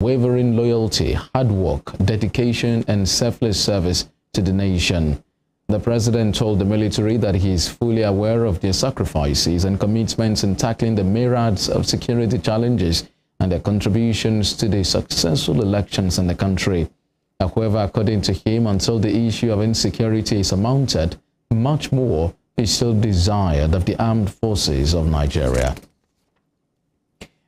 unwavering loyalty, hard work, dedication, and selfless service to the nation. The president told the military that he is fully aware of their sacrifices and commitments in tackling the myriads of security challenges and their contributions to the successful elections in the country. However, according to him, until the issue of insecurity is surmounted, much more is still desired of the armed forces of Nigeria.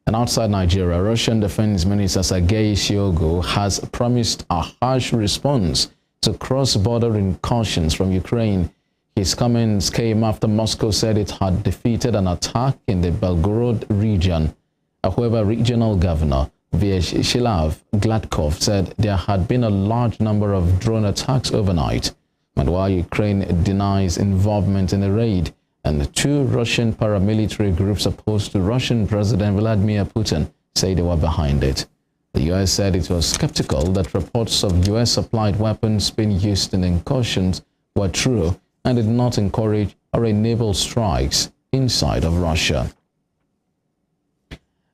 And outside Nigeria, Russian Defense Minister Sergei Shoigu has promised a harsh response to cross-border incursions from Ukraine. His comments came after Moscow said it had defeated an attack in the Belgorod region. However, regional governor Vyacheslav Gladkov said there had been a large number of drone attacks overnight. And while Ukraine denies involvement in the raid, and the two Russian paramilitary groups opposed to Russian President Vladimir Putin say they were behind it. The U.S. said it was skeptical that reports of U.S.-supplied weapons being used in incursions were true and did not encourage or enable strikes inside of Russia.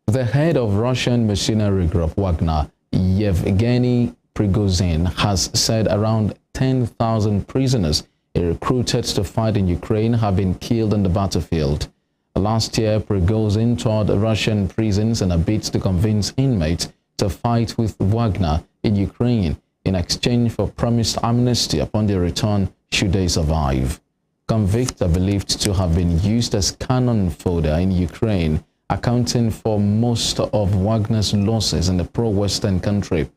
The head of Russian mercenary group Wagner, Yevgeny Prigozhin, has said around 10,000 prisoners he recruited to fight in Ukraine have been killed on the battlefield. Last year, Prigozhin toured Russian prisons in a bid to convince inmates to fight with Wagner in Ukraine in exchange for promised amnesty upon their return should they survive. Convicts are believed to have been used as cannon fodder in Ukraine, accounting for most of Wagner's losses in the pro-Western country.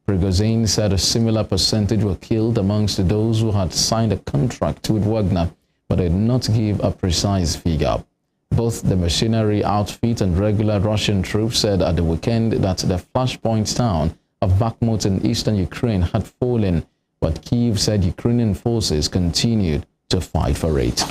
Prigozhin said a similar percentage were killed amongst those who had signed a contract with Wagner, but did not give a precise figure. Both the mercenary outfit and regular Russian troops said at the weekend that the flashpoint town of Bakhmut in eastern Ukraine had fallen, but Kyiv said Ukrainian forces continued to fight for it.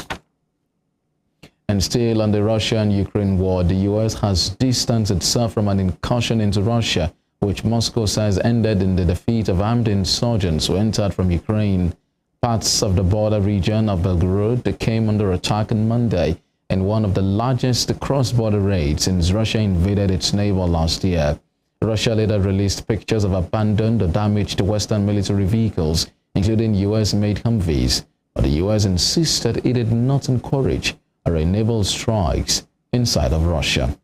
And still on the Russia-Ukraine war, the U.S. has distanced itself from an incursion into Russia, which Moscow says ended in the defeat of armed insurgents who entered from Ukraine. Parts of the border region of Belgorod came under attack on Monday in one of the largest cross-border raids since Russia invaded its neighbor last year. Russia later released pictures of abandoned or damaged Western military vehicles, including U.S.-made Humvees, but the U.S. insisted it did not encourage or enable strikes inside of Russia.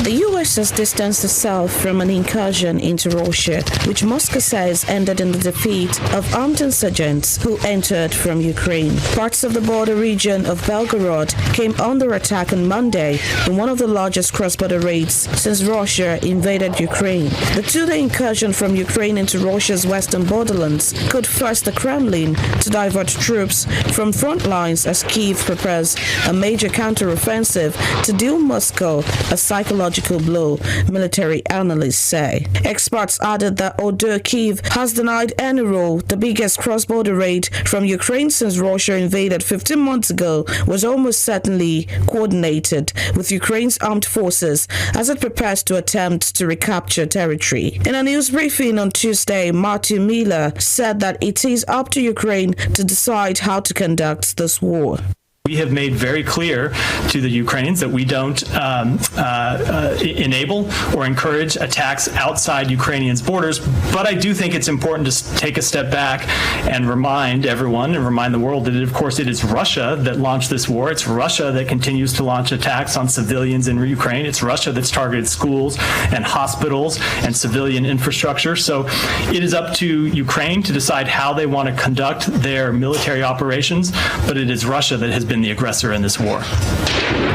The U.S. has distanced itself from an incursion into Russia, which Moscow says ended in the defeat of armed insurgents who entered from Ukraine. Parts of the border region of Belgorod came under attack on Monday in one of the largest cross-border raids since Russia invaded Ukraine. The two-day incursion from Ukraine into Russia's western borderlands could force the Kremlin to divert troops from front lines as Kyiv prepares a major counter-offensive to deal Moscow a psychological blow, military analysts say. Experts added that although Kyiv has denied any role, the biggest cross-border raid from Ukraine since Russia invaded 15 months ago was almost certainly coordinated with Ukraine's armed forces as it prepares to attempt to recapture territory. In a news briefing on Tuesday, Martin Miller said that it is up to Ukraine to decide how to conduct this war. We have made very clear to the Ukrainians that we don't enable or encourage attacks outside Ukrainians' borders, but I do think it's important to take a step back and remind everyone and remind the world that, of course, it is Russia that launched this war. It's Russia that continues to launch attacks on civilians in Ukraine. It's Russia that's targeted schools and hospitals and civilian infrastructure. So it is up to Ukraine to decide how they want to conduct their military operations, but it is Russia that has been the aggressor in this war.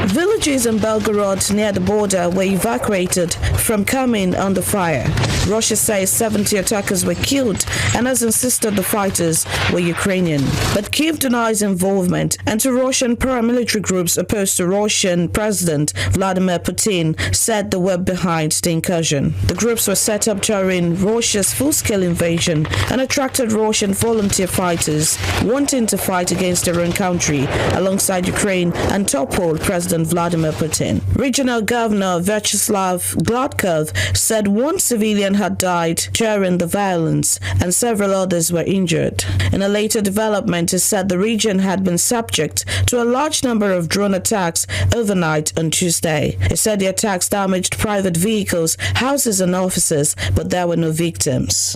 Villages in Belgorod near the border were evacuated from coming under fire. Russia says 70 attackers were killed and has insisted the fighters were Ukrainian. But Kyiv denies involvement, and two Russian paramilitary groups opposed to Russian President Vladimir Putin said they were behind the incursion. The groups were set up during Russia's full-scale invasion and attracted Russian volunteer fighters wanting to fight against their own country alongside Ukraine and topple President Vladimir Putin. Regional Governor Vyacheslav Gladkov said one civilian had died during the violence and several others were injured. In a later development, he said the region had been subject to a large number of drone attacks overnight on Tuesday. He said the attacks damaged private vehicles, houses and offices, but there were no victims.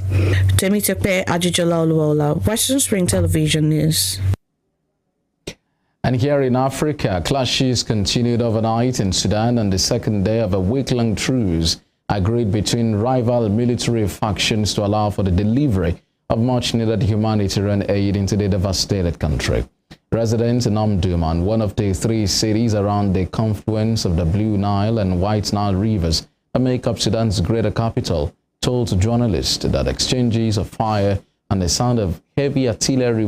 Temitope Ajijola Oluwola, Westernspring Television News. And here in Africa, clashes continued overnight in Sudan on the second day of a week-long truce agreed between rival military factions to allow for the delivery of much-needed humanitarian aid into the devastated country. Residents in Omdurman, one of the three cities around the confluence of the Blue Nile and White Nile rivers that make up Sudan's greater capital, told journalists that exchanges of fire and the sound of heavy artillery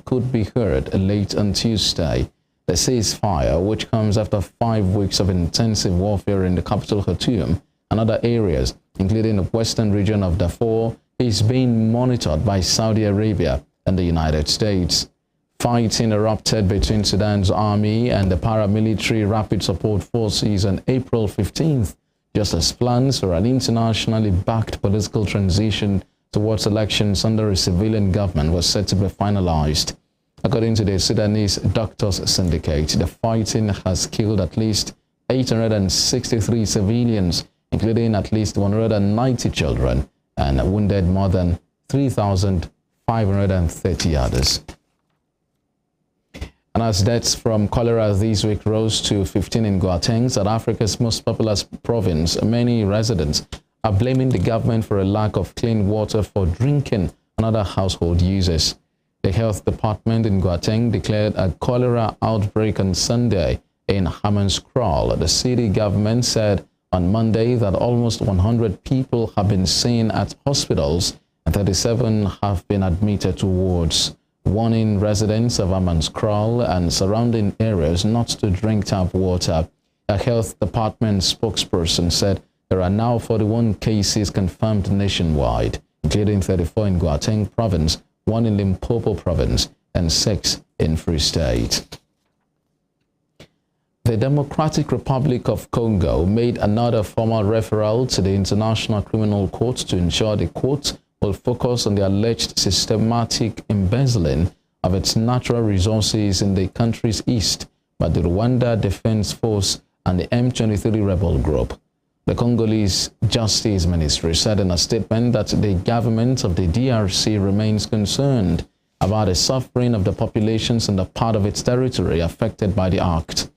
could be heard late on Tuesday. The ceasefire, which comes after 5 weeks of intensive warfare in the capital Khartoum and other areas, including the western region of Darfur, is being monitored by Saudi Arabia and the United States. Fighting erupted between Sudan's army and the paramilitary Rapid Support Forces on April 15th, just as plans for an internationally backed political transition towards elections under a civilian government was set to be finalized. According to the Sudanese Doctors Syndicate, the fighting has killed at least 863 civilians, including at least 190 children, and wounded more than 3,530 others. And as deaths from cholera this week rose to 15 in Gauteng, South Africa's most populous province, many residents are blaming the government for a lack of clean water for drinking and other household uses. The health department in Gauteng declared a cholera outbreak on Sunday in Hammanskraal. The city government said on Monday that almost 100 people have been seen at hospitals and 37 have been admitted to wards, warning residents of Hammanskraal and surrounding areas not to drink tap water. A health department spokesperson said there are now 41 cases confirmed nationwide, including 34 in Gauteng province, 1 in Limpopo province, and 6 in Free State. The Democratic Republic of Congo made another formal referral to the International Criminal Court to ensure the court will focus on the alleged systematic embezzling of its natural resources in the country's east by the Rwanda Defense Force and the M23 rebel group. The Congolese Justice Ministry said in a statement that the government of the DRC remains concerned about the suffering of the populations in the part of its territory affected by the act.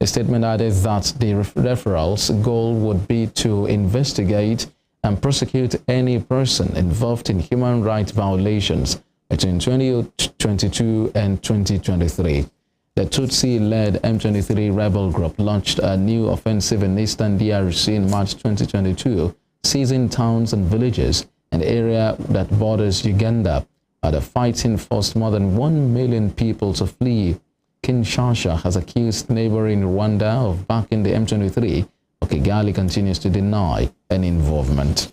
The statement added that the referral's goal would be to investigate and prosecute any person involved in human rights violations between 2022 and 2023. The Tutsi-led M23 rebel group launched a new offensive in eastern DRC in March 2022, seizing towns and villages in the area that borders Uganda. The fighting forced more than 1 million people to flee. Kinshasa has accused neighboring Rwanda of backing the M23, but Kigali continues to deny any involvement.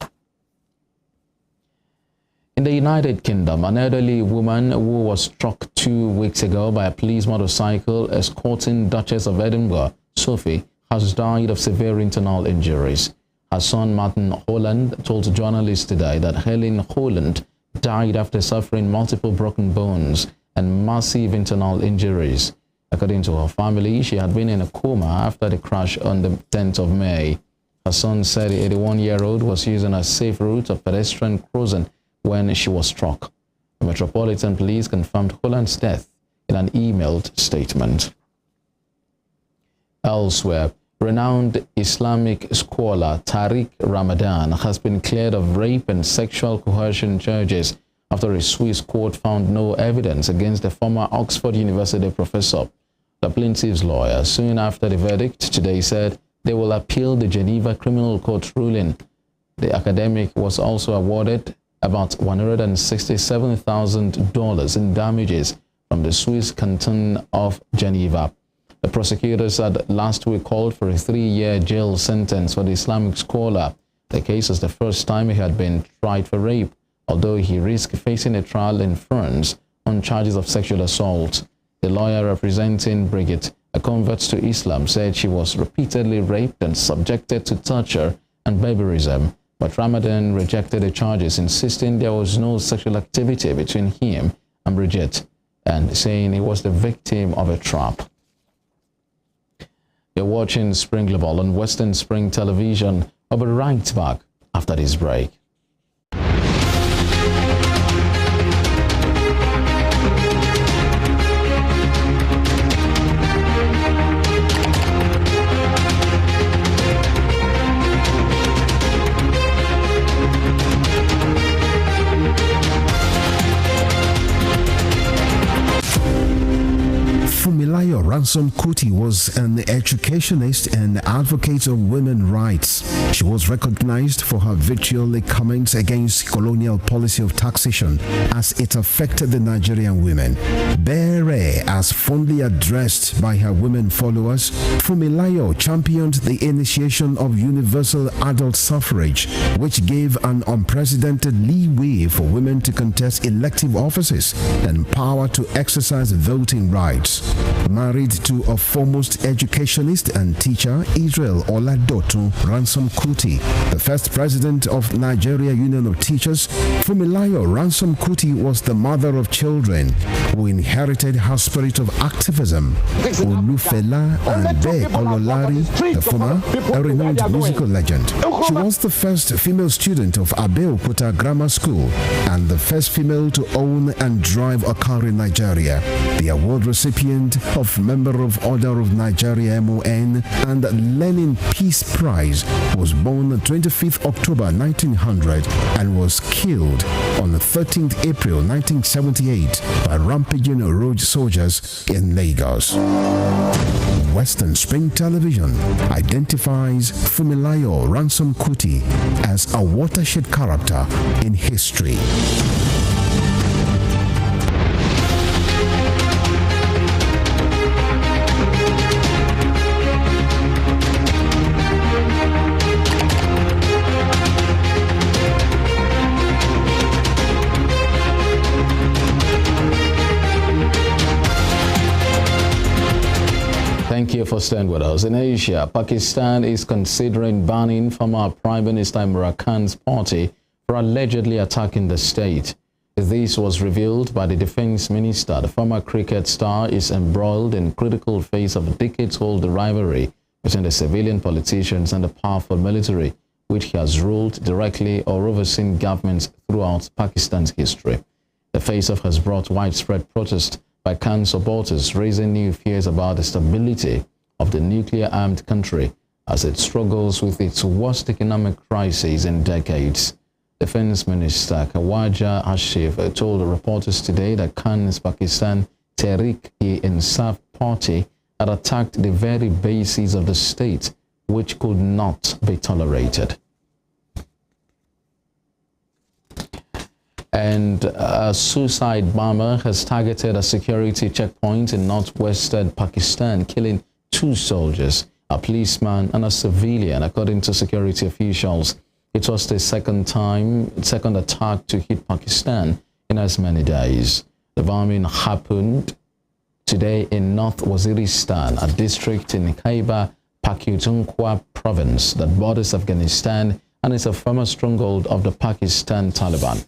In the United Kingdom, an elderly woman who was struck 2 weeks ago by a police motorcycle escorting Duchess of Edinburgh, Sophie, has died of severe internal injuries. Her son, Martin Holland, told journalists today that Helen Holland died after suffering multiple broken bones and massive internal injuries. According to her family, she had been in a coma after the crash on the 10th of May. Her son said the 81-year-old was using a safe route of pedestrian crossing when she was struck. The Metropolitan Police confirmed Holland's death in an emailed statement. Elsewhere, renowned Islamic scholar Tariq Ramadan has been cleared of rape and sexual coercion charges after a Swiss court found no evidence against the former Oxford University professor. The plaintiff's lawyer, soon after the verdict today, said they will appeal the Geneva Criminal Court ruling. The academic was also awarded about $167,000 in damages from the Swiss canton of Geneva. The prosecutors had last week called for a 3-year jail sentence for the Islamic scholar. The case is the first time he had been tried for rape, although he risked facing a trial in France on charges of sexual assault. The lawyer representing Brigitte a convert to Islam, said she was repeatedly raped and subjected to torture and barbarism. But Ramadan rejected the charges, insisting there was no sexual activity between him and Bridget, and saying he was the victim of a trap. You're watching Spring Global on Westernspring Television. I'll be right back after this break. Ransom Kuti was an educationist and advocate of women's rights. She was recognized for her vitriolic comments against colonial policy of taxation as it affected the Nigerian women. Bere, as fondly addressed by her women followers, Fumilayo championed the initiation of universal adult suffrage, which gave an unprecedented leeway for women to contest elective offices and power to exercise voting rights. Married to a foremost educationist and teacher, Israel Oladoto Ransom Kuti, the first president of Nigeria Union of Teachers, Fumilayo Ransom Kuti was the mother of children who inherited her spirit of activism. Olufela and Be Ololari, the former, a renowned musical legend. She was the first female student of Abeokuta Grammar School and the first female to own and drive a car in Nigeria. The award recipient of Member of Order of Nigeria MON and Lenin Peace Prize, was born on 25th October 1900 and was killed on 13th April 1978 by rampaging road soldiers in Lagos. Westernspring Television identifies Fumilayo Ransom Kuti as a watershed character in history. Thank you for staying with us. In Asia, Pakistan is considering banning former Prime Minister Imran Khan's party for allegedly attacking the state. This was revealed by the defense minister. The former cricket star is embroiled in critical phase of a decades-old rivalry between the civilian politicians and the powerful military, which he has ruled directly or overseen governments throughout Pakistan's history. The face-off has brought widespread protest by Khan's supporters, raising new fears about the stability of the nuclear-armed country as it struggles with its worst economic crisis in decades. Defense Minister Khawaja Asif told reporters today that Khan's Pakistan Tehreek-e-Insaf party had attacked the very basis of the state, which could not be tolerated. And a suicide bomber has targeted a security checkpoint in northwestern Pakistan, killing 2 soldiers, a policeman and a civilian, according to security officials. It was the second attack to hit Pakistan in as many days. The bombing happened today in North Waziristan, a district in Khyber Pakhtunkhwa province that borders Afghanistan and is a former stronghold of the Pakistan Taliban.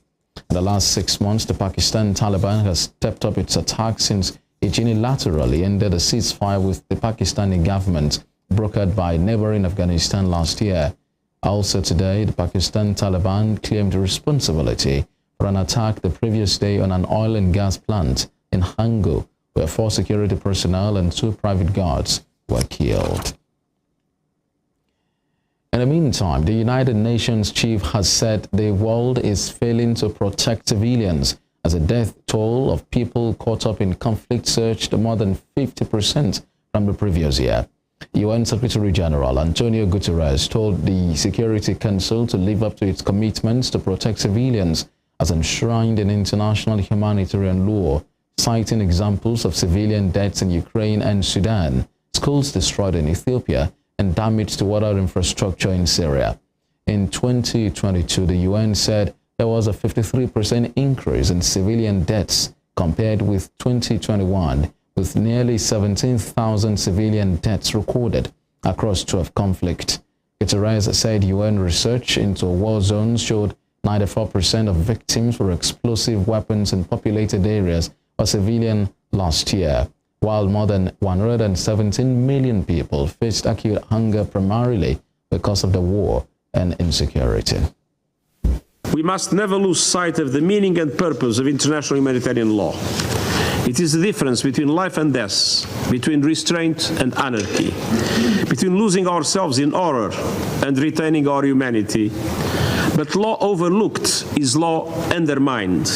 In the last 6 months, the Pakistan Taliban has stepped up its attacks since it unilaterally ended a ceasefire with the Pakistani government brokered by neighboring Afghanistan last year. Also today, the Pakistan Taliban claimed responsibility for an attack the previous day on an oil and gas plant in Hangu, where 4 security personnel and 2 private guards were killed. In the meantime, the United Nations chief has said the world is failing to protect civilians as the death toll of people caught up in conflict surged more than 50% from the previous year. UN Secretary General Antonio Guterres told the Security Council to live up to its commitments to protect civilians as enshrined in international humanitarian law, citing examples of civilian deaths in Ukraine and Sudan, schools destroyed in Ethiopia, and damage to water infrastructure in Syria. In 2022, the UN said there was a 53% increase in civilian deaths compared with 2021, with nearly 17,000 civilian deaths recorded across 12 conflicts. Guterres said UN research into war zones showed 94% of victims were explosive weapons in populated areas or civilian last year, while more than 117 million people faced acute hunger primarily because of the war and insecurity. We must never lose sight of the meaning and purpose of international humanitarian law. It is the difference between life and death, between restraint and anarchy, between losing ourselves in horror and retaining our humanity. But law overlooked is law undermined.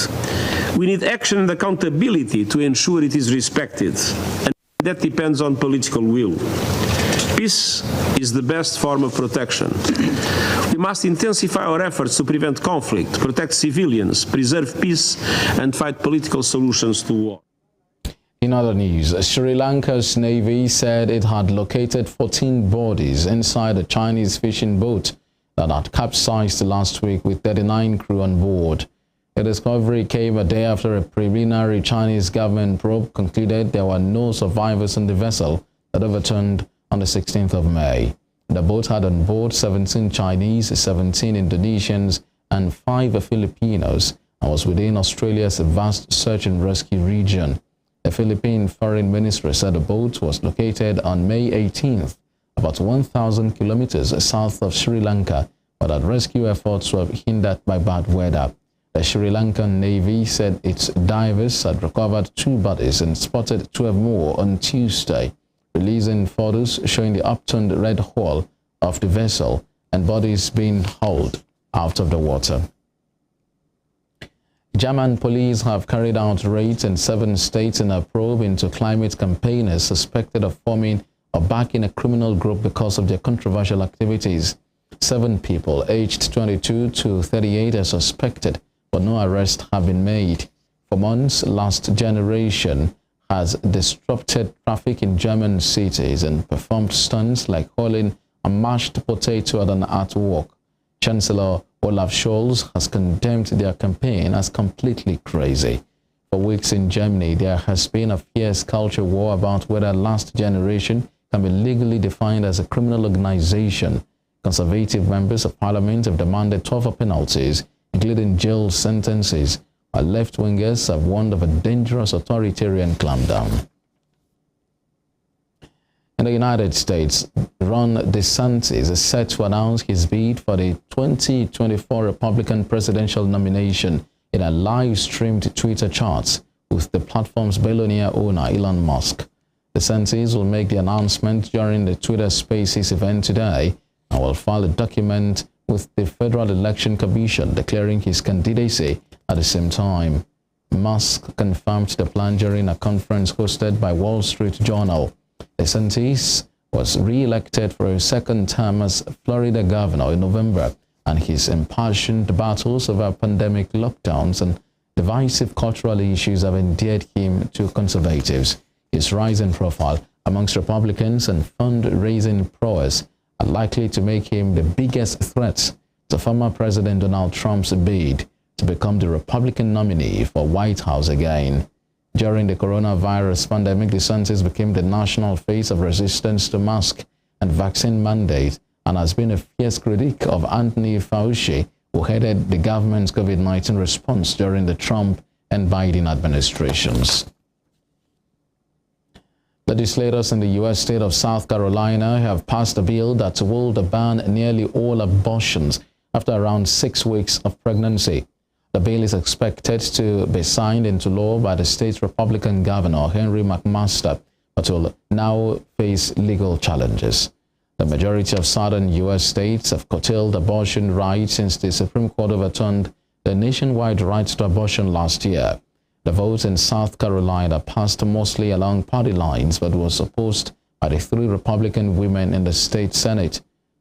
We need action and accountability to ensure it is respected, and that depends on political will. Peace is the best form of protection. We must intensify our efforts to prevent conflict, protect civilians, preserve peace, and find political solutions to war. In other news, Sri Lanka's Navy said it had located 14 bodies inside a Chinese fishing boat that had capsized last week with 39 crew on board. The discovery came a day after a preliminary Chinese government probe concluded there were no survivors on the vessel that overturned on the 16th of May. The boat had on board 17 Chinese, 17 Indonesians, and 5 Filipinos, and was within Australia's vast search and rescue region. The Philippine Foreign Ministry said the boat was located on May 18th, about 1,000 kilometers south of Sri Lanka, but that rescue efforts were hindered by bad weather. The Sri Lankan Navy said its divers had recovered 2 bodies and spotted 12 more on Tuesday, releasing photos showing the upturned red hull of the vessel and bodies being hauled out of the water. German police have carried out raids in 7 states in a probe into climate campaigners suspected of forming or backing a criminal group because of their controversial activities. 7 people aged 22 to 38 are suspected, but no arrests have been made. For months, Last Generation has disrupted traffic in German cities and performed stunts like hauling a mashed potato at an artwork. Chancellor Olaf Scholz has condemned their campaign as completely crazy. For weeks in Germany, there has been a fierce culture war about whether Last Generation can be legally defined as a criminal organization. Conservative members of parliament have demanded tougher penalties, including jail sentences, while left-wingers have warned of a dangerous authoritarian clampdown. In the United States, Ron DeSantis is set to announce his bid for the 2024 Republican presidential nomination in a live-streamed Twitter chat with the platform's billionaire owner Elon Musk. DeSantis will make the announcement during the Twitter Spaces event today and will file a document with the Federal Election Commission declaring his candidacy at the same time. Musk confirmed the plan during a conference hosted by Wall Street Journal. DeSantis was re-elected for a second term as Florida governor in November, and his impassioned battles over pandemic lockdowns and divisive cultural issues have endeared him to conservatives. His rising profile amongst Republicans and fundraising prowess are likely to make him the biggest threat to former President Donald Trump's bid to become the Republican nominee for White House again. During the coronavirus pandemic, DeSantis became the national face of resistance to mask and vaccine mandate and has been a fierce critic of Anthony Fauci, who headed the government's COVID-19 response during the Trump and Biden administrations. Legislators in the U.S. state of South Carolina have passed a bill that will ban nearly all abortions after around 6 weeks of pregnancy. The bill is expected to be signed into law by the state's Republican governor, Henry McMaster, but will now face legal challenges. The majority of southern U.S. states have curtailed abortion rights since the Supreme Court overturned the nationwide right to abortion last year. The vote in South Carolina passed mostly along party lines, but was opposed by the 3 Republican women in the state Senate.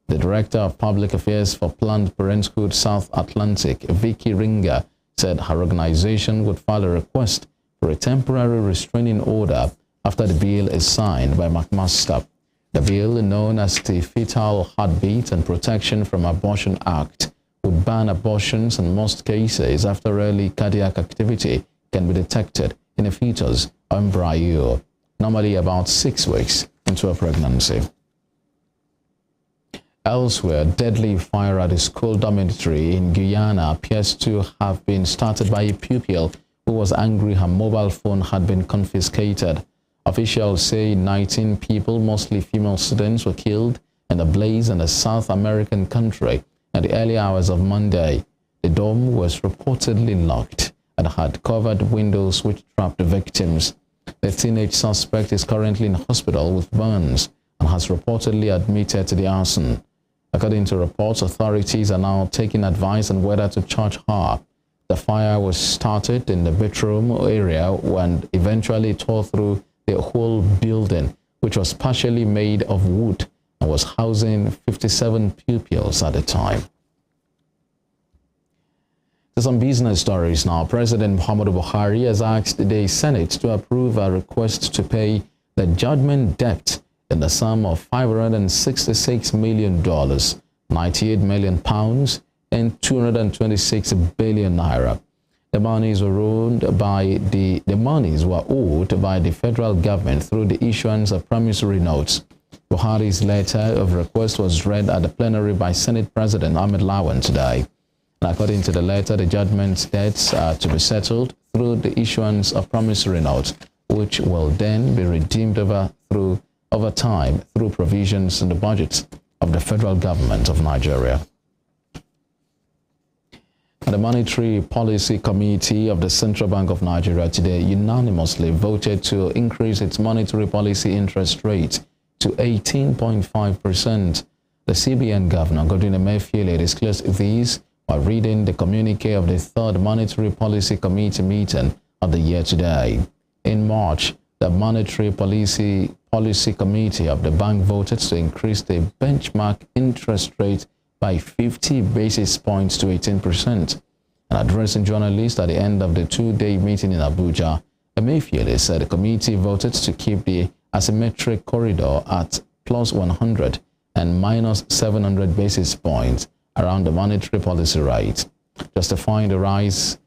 The Director of Public Affairs for Planned Parenthood South Atlantic, Vicky Ringer, said her organization would file a request for a temporary restraining order after the bill is signed by McMaster. The bill, known as the Fetal Heartbeat and Protection from Abortion Act, would ban abortions in most cases after early cardiac activity can be detected in a fetus or embryo. normally about 6 weeks into a pregnancy. Elsewhere, deadly fire at a school dormitory in Guyana appears to have been started by a pupil who was angry her mobile phone had been confiscated. Officials say 19 people, mostly female students, were killed in the blaze in a South American country in the early hours of Monday. The dorm was reportedly locked and had covered windows which trapped the victims. The teenage suspect is currently in hospital with burns and has reportedly admitted to the arson. According to reports, authorities are now taking advice on whether to charge her. The fire was started in the bedroom area and eventually tore through the whole building, which was partially made of wood and was housing 57 pupils at the time. To some business stories now. President Muhammadu Buhari has asked the Senate to approve a request to pay the judgment debt in the sum of $566 million, 98 million pounds, and 226 billion naira. The monies were owed by the federal government through the issuance of promissory notes. Buhari's letter of request was read at the plenary by Senate President Ahmed Lawan today. And according to the letter, the judgment debts are to be settled through the issuance of promissory notes, which will then be redeemed over time through provisions in the budget of the federal government of Nigeria. The Monetary Policy Committee of the Central Bank of Nigeria today unanimously voted to increase its monetary policy interest rate to 18.5%. The CBN Governor, Godwin Emefiele, disclosed these while reading the communique of the third Monetary Policy Committee meeting of the year today. In March, the Monetary Policy Committee of the bank voted to increase the benchmark interest rate by 50 basis points to 18%. And addressing journalists at the end of the two-day meeting in Abuja, Emefiele said the committee voted to keep the asymmetric corridor at plus 100 and minus 700 basis points around the monetary policy rate. Justifying the rise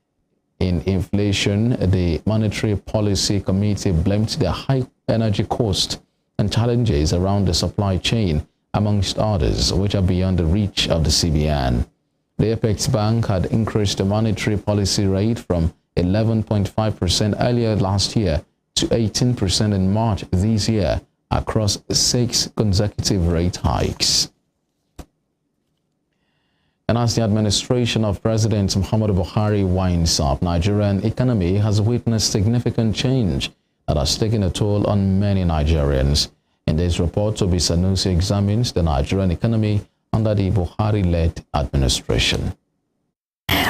in inflation, the Monetary Policy Committee blamed the high energy cost and challenges around the supply chain, amongst others, which are beyond the reach of the CBN. The Apex Bank had increased the monetary policy rate from 11.5% earlier last year to 18% in March this year across 6 consecutive rate hikes. And as the administration of President Muhammadu Buhari winds up, Nigerian economy has witnessed significant change that has taken a toll on many Nigerians. In this report, Tobi Sanusi examines the Nigerian economy under the Buhari-led administration.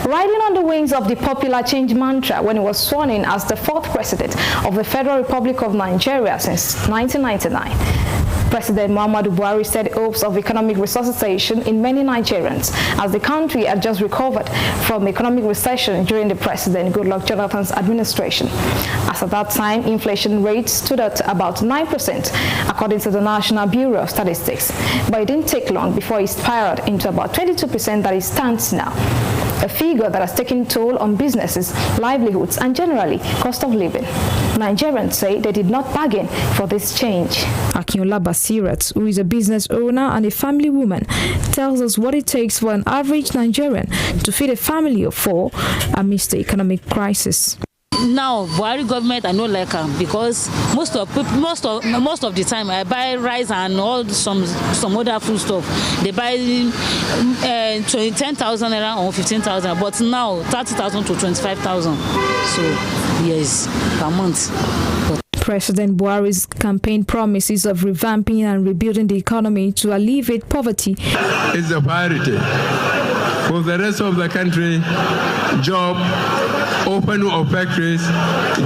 Riding on the wings of the popular change mantra when he was sworn in as the 4th president of the Federal Republic of Nigeria since 1999, President Muhammadu Buhari said hopes of economic resuscitation in many Nigerians as the country had just recovered from economic recession during the President Goodluck Jonathan's administration. As at that time, inflation rate stood at about 9%, according to the National Bureau of Statistics. But it didn't take long before it spiraled into about 22% that it stands now, a figure that has taken toll on businesses, livelihoods, and generally cost of living. Nigerians say they did not bargain for this change. Akinola Basirat, who is a business owner and a family woman, tells us what it takes for an average Nigerian to feed a family of 4 amidst the economic crisis. Now, Buhari government, I know like her because most of the time I buy rice and all some other food stuff. They buy 10,000 naira or 15,000, but now 30,000 to 25,000. So yes, per month. President Buhari's campaign promises of revamping and rebuilding the economy to alleviate poverty is a priority. For the rest of the country, job, opening of factories,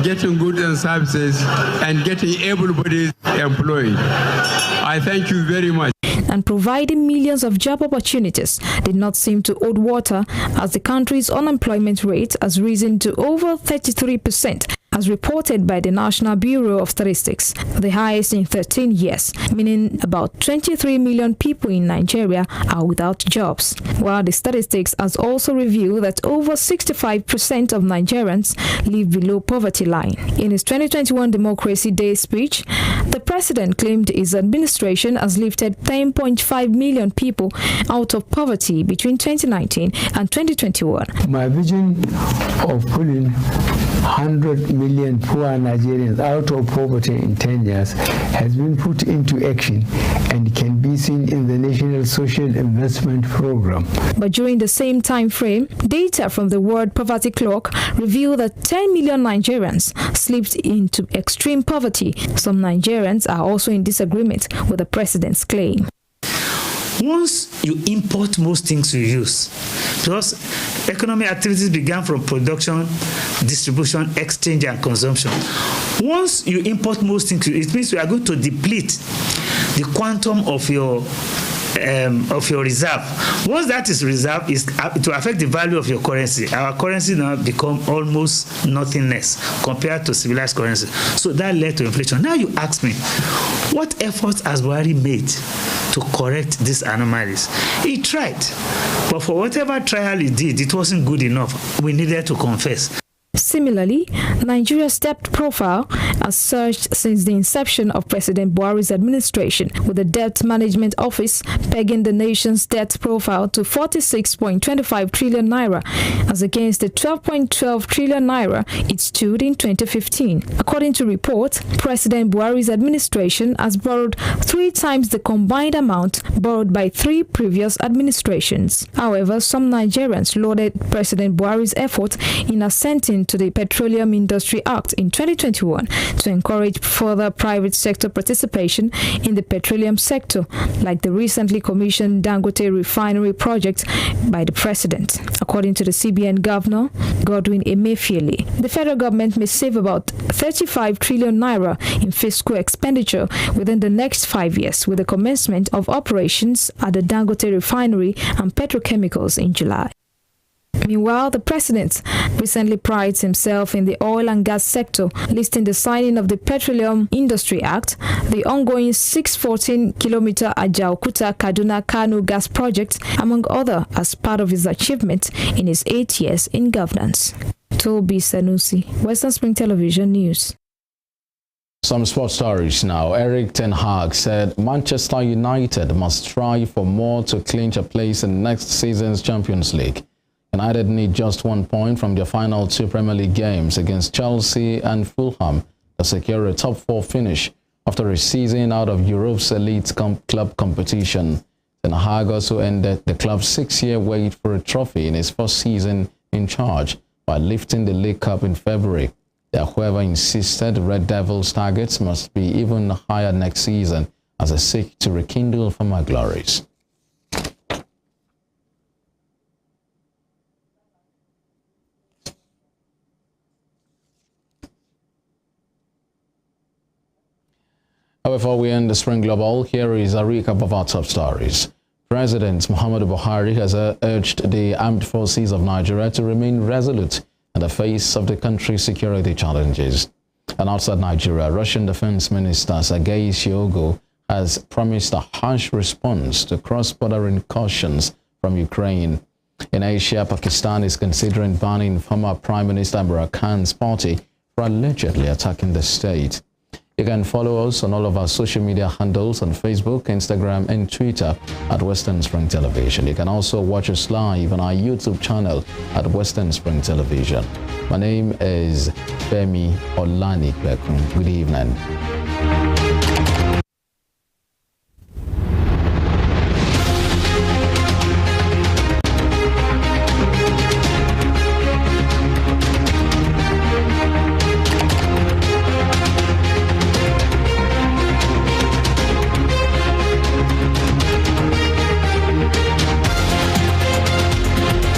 getting goods and services, and getting everybody employed. I thank you very much. And providing millions of job opportunities did not seem to hold water as the country's unemployment rate has risen to over 33%. as reported by the National Bureau of Statistics, the highest in 13 years, meaning about 23 million people in Nigeria are without jobs. While the statistics has also revealed that over 65% of Nigerians live below poverty line. In his 2021 Democracy Day speech, the president claimed his administration has lifted 10.5 million people out of poverty between 2019 and 2021. My vision of pulling 100 million poor Nigerians out of poverty in 10 years has been put into action and can be seen in the National Social Investment Program. But during the same time frame, data from the World Poverty Clock revealed that 10 million Nigerians slipped into extreme poverty. Some Nigerians are also in disagreement with the president's claim. Once you import most things you use, because economic activities began from production, distribution, exchange, and consumption. Once you import most things, it means you are going to deplete the quantum of your reserve. Once that is reserved, it will affect the value of your currency. Our currency now become almost nothingness compared to civilized currency. So that led to inflation. Now you ask me, what efforts has Buhari made to correct these anomalies? He tried, but for whatever trial he did, it wasn't good enough. We needed to confess. Similarly, Nigeria's debt profile has surged since the inception of President Buhari's administration, with the Debt Management Office pegging the nation's debt profile to 46.25 trillion naira, as against the 12.12 trillion naira it stood in 2015. According to reports, President Buhari's administration has borrowed 3 times the combined amount borrowed by 3 previous administrations. However, some Nigerians lauded President Buhari's effort in assenting to the Petroleum Industry Act in 2021 to encourage further private sector participation in the petroleum sector, like the recently commissioned Dangote refinery project by the president. According to the CBN governor, Godwin Emefiele, the federal government may save about 35 trillion naira in fiscal expenditure within the next 5 years, with the commencement of operations at the Dangote refinery and petrochemicals in July. Meanwhile, the president recently prides himself in the oil and gas sector, listing the signing of the Petroleum Industry Act, the ongoing 614-kilometer Ajaokuta-Kaduna-Kano gas project, among others, as part of his achievement in his 8 years in governance. Toby Sanusi, Westernspring Television News. Some sports stories now. Erik ten Hag said Manchester United must strive for more to clinch a place in next season's Champions League. United need just 1 point from their final 2 Premier League games against Chelsea and Fulham to secure a top 4 finish after a season out of Europe's elite club competition. Ten Hag also ended the club's 6-year wait for a trophy in his first season in charge by lifting the League Cup in February. However, insisted the Red Devils' targets must be even higher next season as they seek to rekindle former glories. Before we end the Spring Global, here is a recap of our top stories. President Muhammadu Buhari has urged the armed forces of Nigeria to remain resolute in the face of the country's security challenges. And outside Nigeria, Russian Defense Minister Sergei Shoigu has promised a harsh response to cross-border incursions from Ukraine. In Asia, Pakistan is considering banning former Prime Minister Imran Khan's party for allegedly attacking the state. You can follow us on all of our social media handles on Facebook, Instagram, and Twitter at Westernspring Television. You can also watch us live on our YouTube channel at Westernspring Television. My name is Femi Olanikpekun. Good evening.